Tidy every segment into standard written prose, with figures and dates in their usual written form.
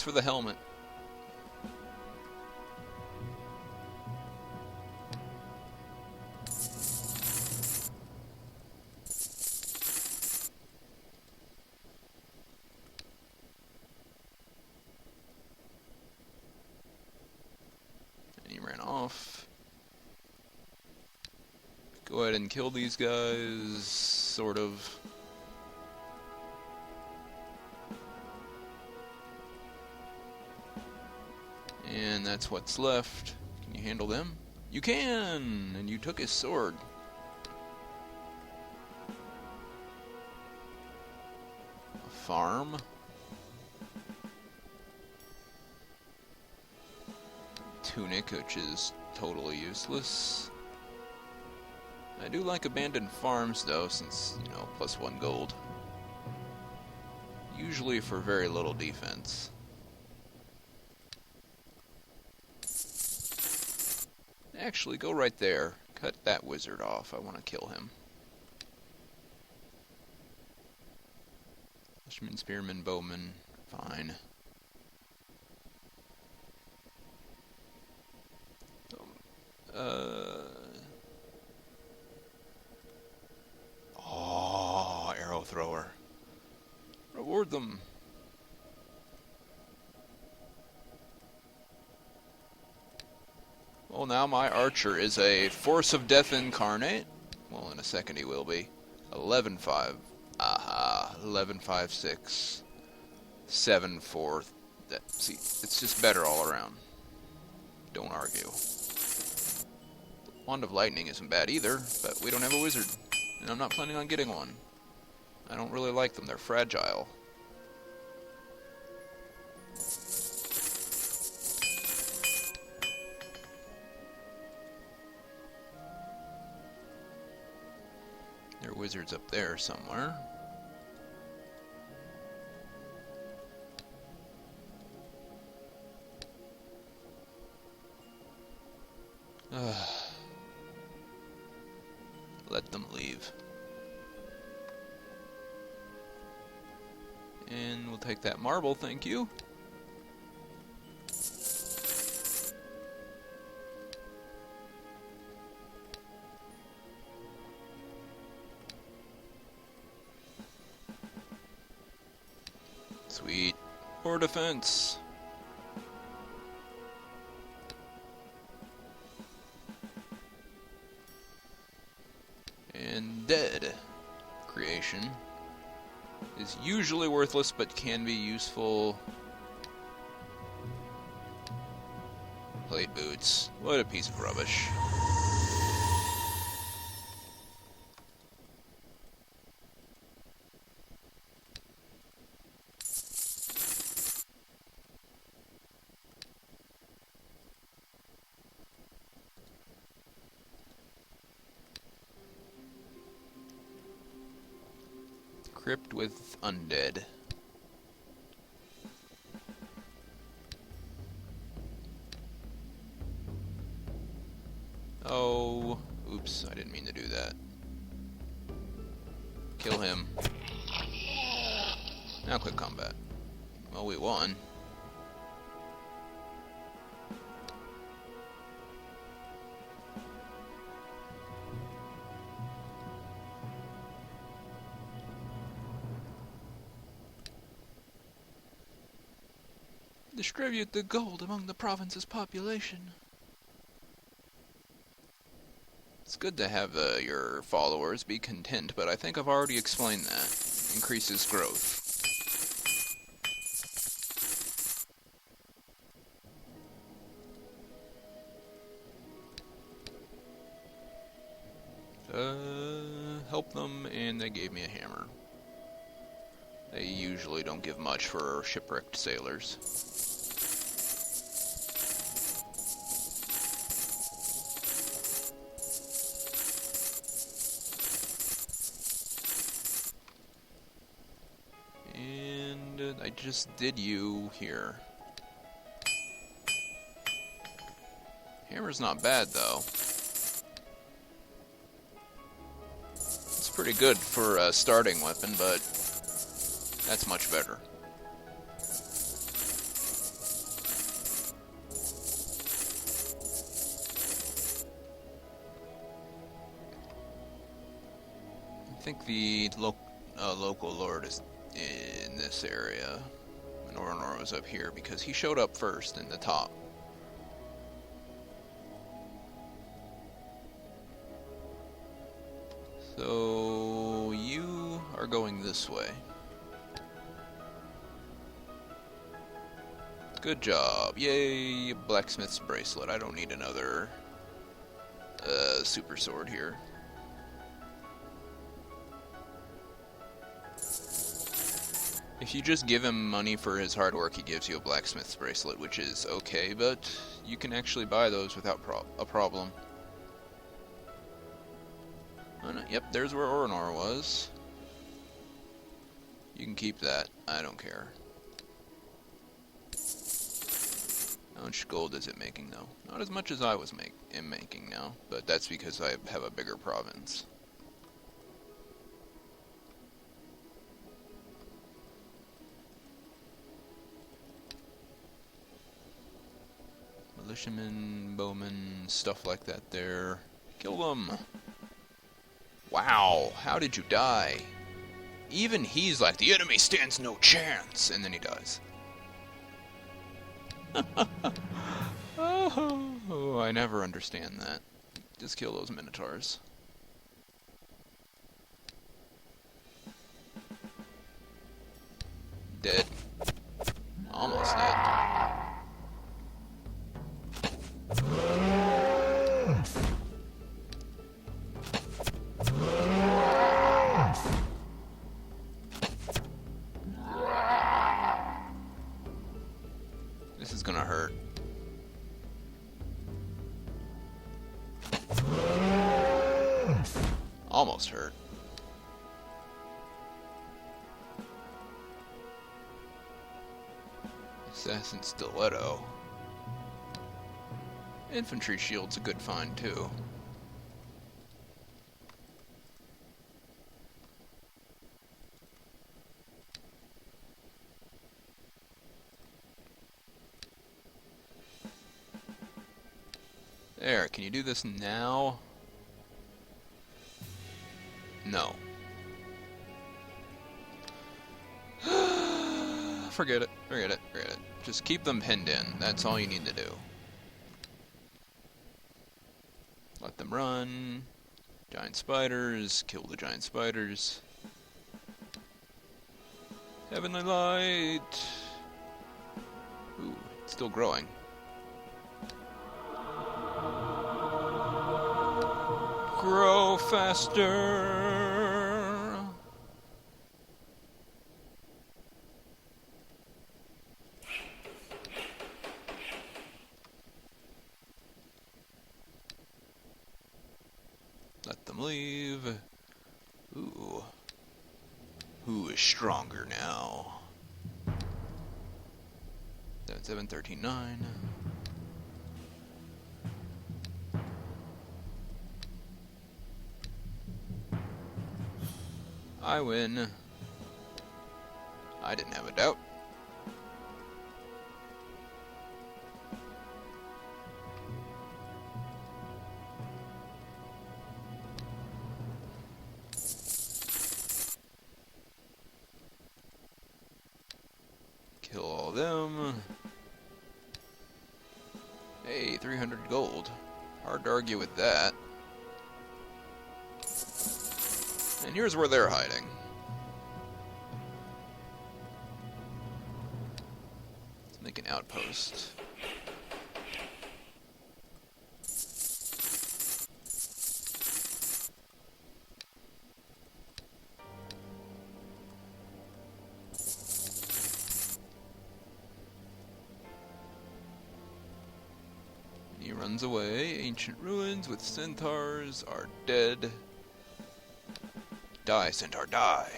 Thanks for the helmet. And he ran off. Go ahead and kill these guys, sort of. And that's what's left. Can you handle them? You can! And you took his sword. A farm. Tunic, which is totally useless. I do like abandoned farms, though, since, you know, +1 gold. Usually for very little defense. Actually, go right there. Cut that wizard off. I want to kill him. Bushman, spearman, bowman. Fine. Oh, arrow thrower. Reward them. Well, now my archer is a force of death incarnate. Well, in a second he will be. 11-5. Aha. 11-5-6. 7-4. See, it's just better all around. Don't argue. Wand of Lightning isn't bad either, but we don't have a wizard. And I'm not planning on getting one. I don't really like them. They're fragile. There are wizards up there somewhere. Let them leave. And we'll take that marble, thank you. Sweet. Or defense. And dead. Creation is usually worthless but can be useful. Plate boots. What a piece of rubbish. Crypt with undead. Oh, oops, I didn't mean to do that. Kill him. Now quick combat. Well, we won. Distribute the gold among the province's population. It's good to have your followers be content, but I think I've already explained that. Increases growth. Help them, and they gave me a hammer. They usually don't give much for shipwrecked sailors. And I just did you here. Hammer's not bad, though. It's pretty good for a starting weapon, but that's much better. think the local lord is in this area, and Oronor was up here because he showed up first in the top. So you are going this way. Good job. Yay, blacksmith's bracelet. I don't need another super sword here. If you just give him money for his hard work, he gives you a blacksmith's bracelet, which is okay, but you can actually buy those without a problem. Oh, no, yep, there's where Oronor was. You can keep that. I don't care. How much gold is it making, though? Not as much as I am making now, but that's because I have a bigger province. Militiamen, bowmen, stuff like that there. Kill them! Wow, how did you die? Even he's like, the enemy stands no chance, and then he dies. Oh, I never understand that. Just kill those minotaurs. Dead. Almost dead. This is gonna hurt. Almost hurt. Assassin Stiletto. Infantry shield's a good find too. There, can you do this now? No. Forget it, forget it, forget it. Just keep them pinned in. That's all you need to do. Let them run. Giant spiders. Kill the giant spiders. Heavenly light. Ooh, it's still growing. Grow faster. Let them leave. Ooh. Who is stronger now? 7, 13, 9. I win. I didn't have a doubt. Kill all them. Hey, 300 gold. Hard to argue with that. And here's where they're hiding. Let's make an outpost. He runs away. Ancient ruins with centaurs are dead. Die, centaur, die.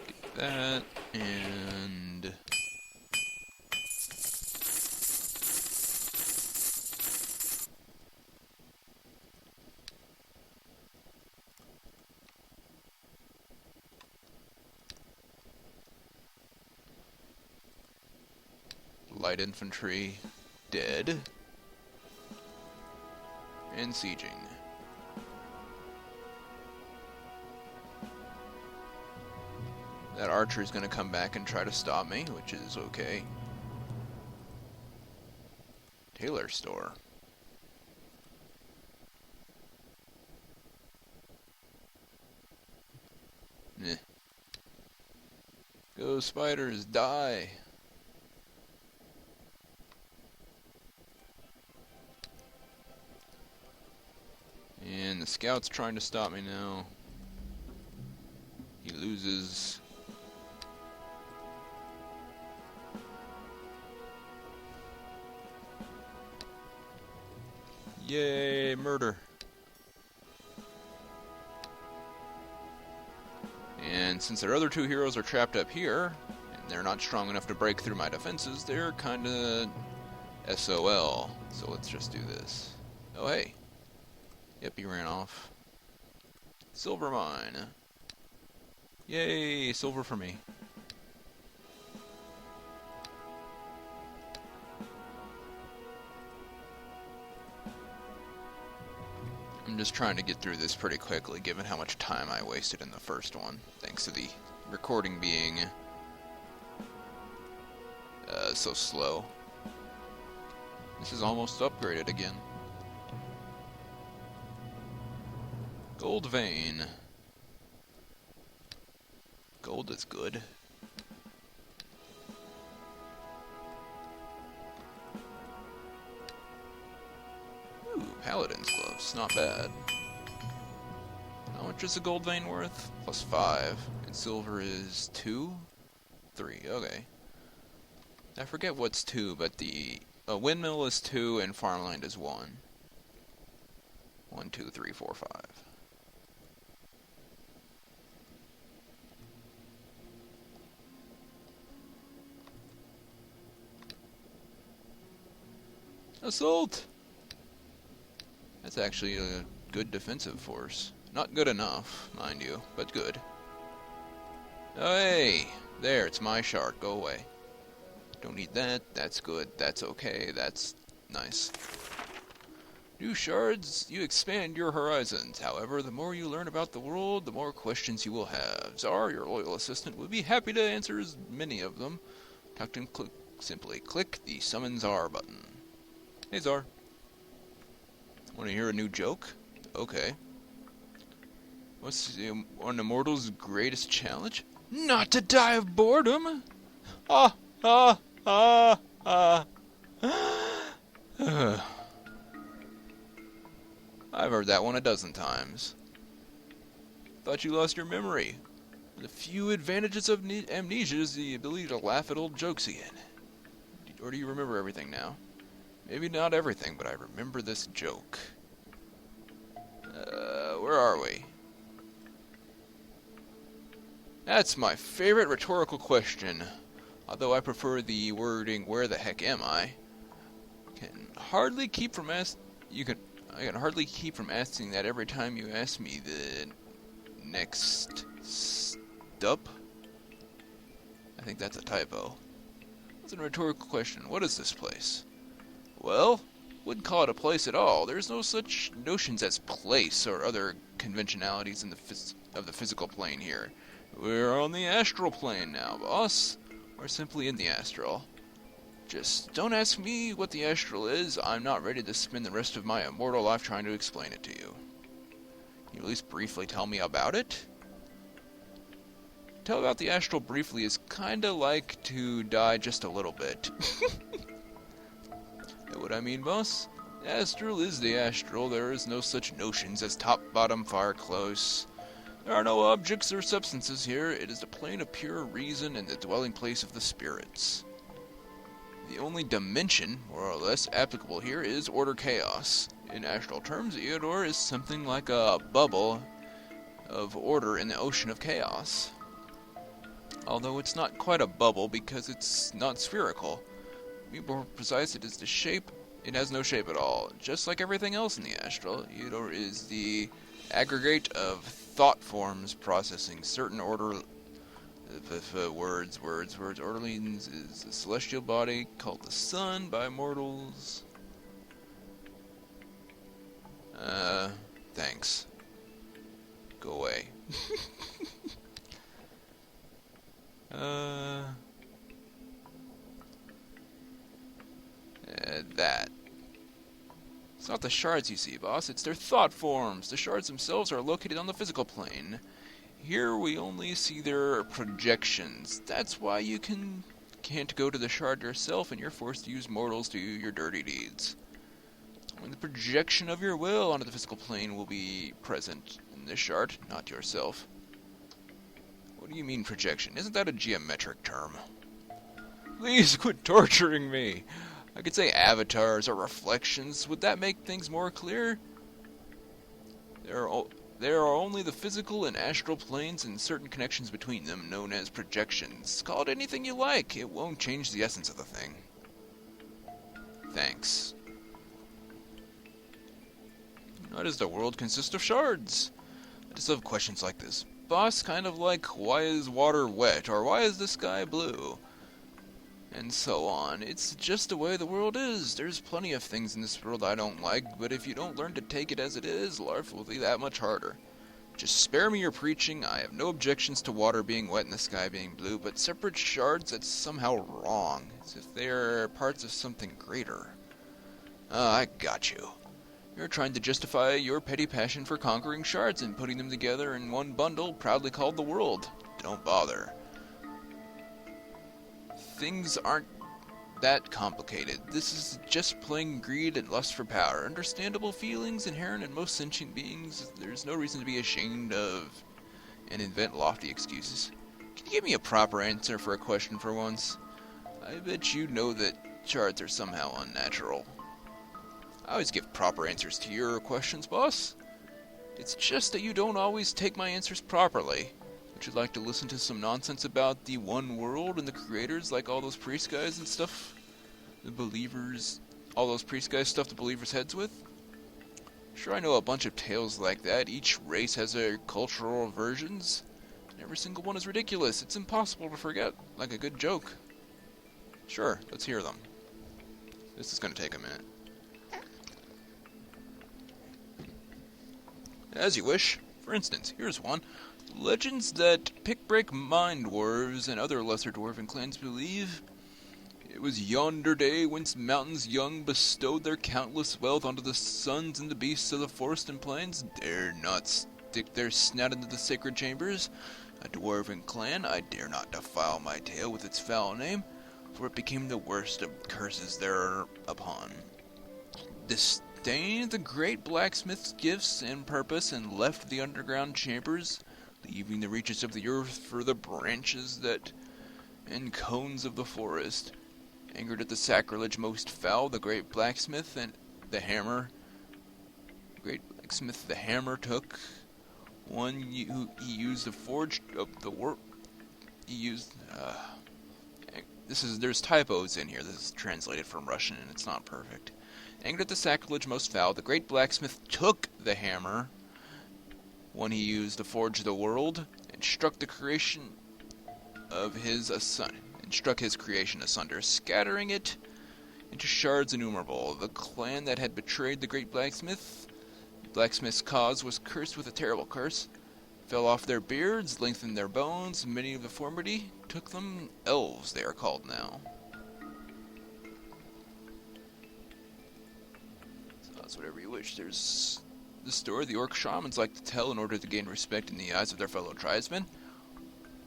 Get that, and light infantry dead. And sieging. That archer is going to come back and try to stop me, which is okay. Tailor store. Meh. Go spiders, die! And the scout's trying to stop me now. He loses. Yay, murder. And since their other two heroes are trapped up here, and they're not strong enough to break through my defenses, they're kinda SOL. So let's just do this. Oh hey. Yep, he ran off. Silver mine. Yay, silver for me. I'm just trying to get through this pretty quickly, given how much time I wasted in the first one, thanks to the recording being so slow. This is almost upgraded again. Gold vein. Gold is good. Ooh, paladin's gloves, not bad. How much is a gold vein worth? Plus 5. And silver is 2? 3, okay. I forget what's 2, but the windmill is 2 and farmland is 1. 1, 2, 3, 4, 5. Assault! That's actually a good defensive force. Not good enough, mind you, but good. Oh, hey! There, it's my shard. Go away. Don't need that. That's good. That's okay. That's nice. New shards, you expand your horizons. However, the more you learn about the world, the more questions you will have. Czar, your loyal assistant, would be happy to answer as many of them. Simply click the Summon Czar button. Hey, Czar. Want to hear a new joke? Okay. What's one immortal's greatest challenge? Not to die of boredom! Ah, ah, ah, ah. I've heard that one a dozen times. Thought you lost your memory. The few advantages of amnesia is the ability to laugh at old jokes again. Or do you remember everything now? Maybe not everything, but I remember this joke. Where are we? That's my favorite rhetorical question. Although I prefer the wording, where the heck am I? I can hardly keep from asking that every time you ask me the next stop. I think that's a typo. It's a rhetorical question. What is this place? Well, wouldn't call it a place at all. There's no such notions as place or other conventionalities in the physical plane here. We're on the astral plane now, boss. We're simply in the astral. Just don't ask me what the astral is. I'm not ready to spend the rest of my immortal life trying to explain it to you. Can you at least briefly tell me about it? Tell about the astral briefly is kinda like to die just a little bit. Know what I mean, boss? The astral is the astral. There is no such notions as top, bottom, far, close. There are no objects or substances here. It is the plane of pure reason and the dwelling place of the spirits. The only dimension, more or less, applicable here is order chaos. In astral terms, Eador is something like a bubble of order in the ocean of chaos. Although it's not quite a bubble because it's not spherical. To be more precise, it is the shape. It has no shape at all. Just like everything else in the astral, Eador is the aggregate of thought forms processing certain order Words. Orleans is a celestial body called the sun by mortals. Thanks. Go away. That. It's not the shards you see, boss. It's their thought forms. The shards themselves are located on the physical plane. Here we only see their projections. That's why you can't go to the shard yourself, and you're forced to use mortals to do your dirty deeds. When the projection of your will onto the physical plane will be present in this shard, not yourself. What do you mean projection? Isn't that a geometric term? Please quit torturing me. I could say avatars or reflections. Would that make things more clear? There are only the physical and astral planes and certain connections between them known as projections. Call it anything you like. It won't change the essence of the thing. Thanks. Why does the world consist of shards? I just love questions like this. Boss, kind of like, why is water wet? Or why is the sky blue? And so on. It's just the way the world is. There's plenty of things in this world I don't like, but if you don't learn to take it as it is, life will be that much harder. Just spare me your preaching. I have no objections to water being wet and the sky being blue, but separate shards, that's somehow wrong. As if they're parts of something greater. I got you. You're trying to justify your petty passion for conquering shards and putting them together in one bundle proudly called the world. Don't bother. Things aren't that complicated. This is just plain greed and lust for power. Understandable feelings inherent in most sentient beings. There's no reason to be ashamed of and invent lofty excuses. Can you give me a proper answer for a question for once? I bet you know that shards are somehow unnatural. I always give proper answers to your questions, boss. It's just that you don't always take my answers properly. Would you like to listen to some nonsense about the one world and the creators, like all those priest guys and stuff? The believers, all those priest guys stuff the believers' heads with? Sure, I know a bunch of tales like that. Each race has their cultural versions, and every single one is ridiculous. It's impossible to forget, like a good joke. Sure, let's hear them. This is going to take a minute. As you wish. For instance, here's one. Legends that pick-break mind dwarves and other lesser dwarven clans believe it was yonder day whence mountains young bestowed their countless wealth onto the sons and the beasts of the forest and plains dare not stick their snout into the sacred chambers. A dwarven clan, I dare not defile my tale with its foul name, for it became the worst of curses thereupon. Disdained the great blacksmith's gifts and purpose and left the underground chambers, leaving the reaches of the earth for the branches that and cones of the forest. Angered at the sacrilege most foul, the great blacksmith and the hammer took one he used the forge of the work. There's typos in here. This is translated from Russian and it's not perfect. Angered at the sacrilege most foul, the great blacksmith took the hammer, one he used to forge the world, and struck the creation of his creation asunder, scattering it into shards innumerable. The clan that had betrayed the great blacksmith's cause was cursed with a terrible curse. Fell off their beards, lengthened their bones, many of deformity took them. Elves they are called now. So that's whatever you wish. There's the story the orc shamans like to tell in order to gain respect in the eyes of their fellow tribesmen.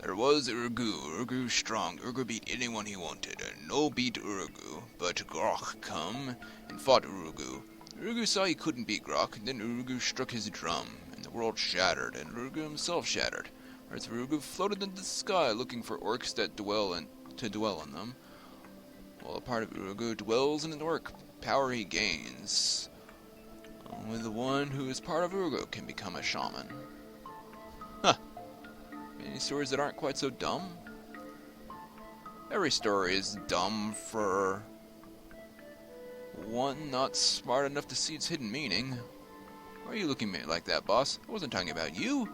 There was Urgu strong. Urgu beat anyone he wanted, and no beat Urgu, but Grok come and fought Urgu. Urgu saw he couldn't beat Grok, and then Urgu struck his drum, and the world shattered, and Urgu himself shattered. Whereas Urgu floated into the sky looking for orcs to dwell in them, while a part of Urgu dwells in an orc. Power he gains. Only the one who is part of Urgu can become a shaman. Huh. Any stories that aren't quite so dumb? Every story is dumb for one not smart enough to see its hidden meaning. Why are you looking at me like that, boss? I wasn't talking about you.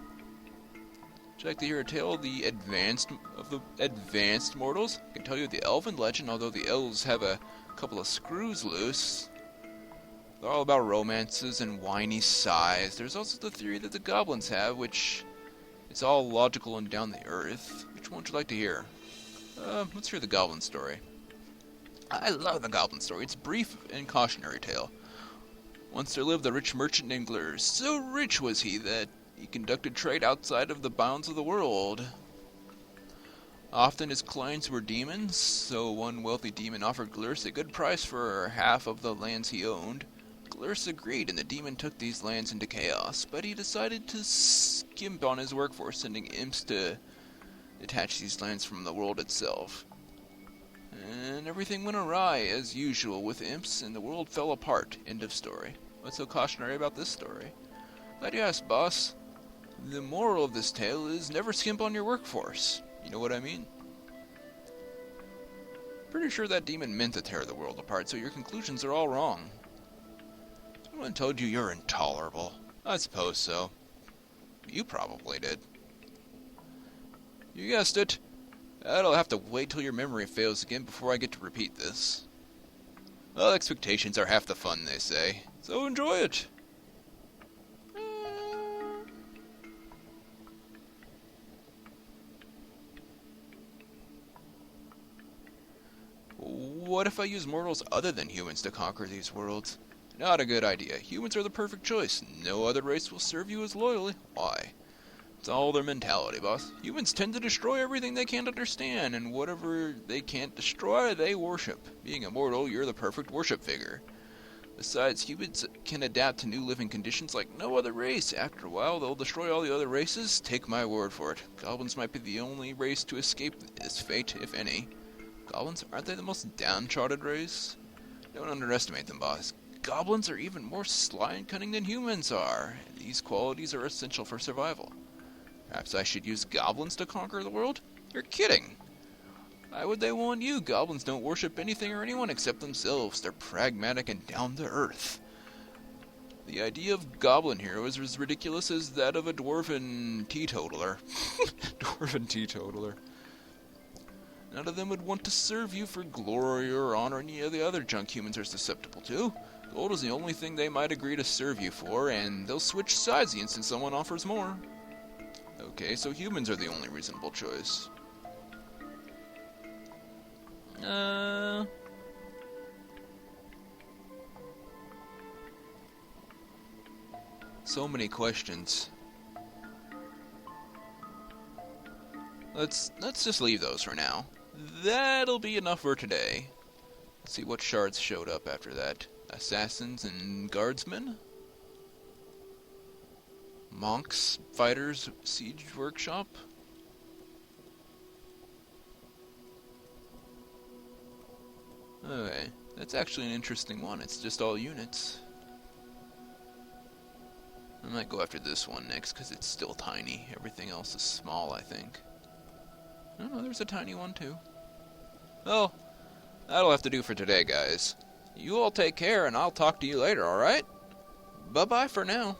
Would you like to hear a tale of the advanced mortals? I can tell you the elven legend, although the elves have a couple of screws loose. They're all about romances and whiny sighs. There's also the theory that the goblins have, which is all logical and down the earth. Which one would you like to hear? Let's hear the goblin story. I love the goblin story. It's a brief and cautionary tale. Once there lived a rich merchant named Glur. So rich was he that he conducted trade outside of the bounds of the world. Often his clients were demons, so one wealthy demon offered Glurs a good price for half of the lands he owned. Glurs agreed, and the demon took these lands into chaos, but he decided to skimp on his workforce, sending imps to detach these lands from the world itself. And everything went awry, as usual, with imps, and the world fell apart. End of story. What's so cautionary about this story? Glad you asked, boss. The moral of this tale is never skimp on your workforce. You know what I mean? Pretty sure that demon meant to tear the world apart, so your conclusions are all wrong. Someone told you you're intolerable. I suppose so. You probably did. You guessed it. I'll have to wait till your memory fails again before I get to repeat this. Well, expectations are half the fun, they say. So enjoy it. What if I use mortals other than humans to conquer these worlds? Not a good idea. Humans are the perfect choice. No other race will serve you as loyally. Why? It's all their mentality, boss. Humans tend to destroy everything they can't understand, and whatever they can't destroy, they worship. Being immortal, you're the perfect worship figure. Besides, humans can adapt to new living conditions like no other race. After a while, they'll destroy all the other races. Take my word for it. Goblins might be the only race to escape this fate, if any. Goblins, aren't they the most downtrodden race? Don't underestimate them, boss. Goblins are even more sly and cunning than humans are. These qualities are essential for survival. Perhaps I should use goblins to conquer the world? You're kidding. Why would they want you? Goblins don't worship anything or anyone except themselves. They're pragmatic and down to earth. The idea of goblin hero is as ridiculous as that of a dwarven teetotaler. Dwarven teetotaler. None of them would want to serve you for glory or honor any of the other junk humans are susceptible to. Gold is the only thing they might agree to serve you for, and they'll switch sides the instant someone offers more. Okay, so humans are the only reasonable choice. So many questions. Let's just leave those for now. That'll be enough for today. Let's see what shards showed up after that. Assassins and guardsmen? Monks, fighters, siege workshop? Okay, that's actually an interesting one. It's just all units. I might go after this one next because it's still tiny. Everything else is small, I think. Oh, there's a tiny one too. Well, that'll have to do for today, guys. You all take care, and I'll talk to you later, alright? Bye-bye for now.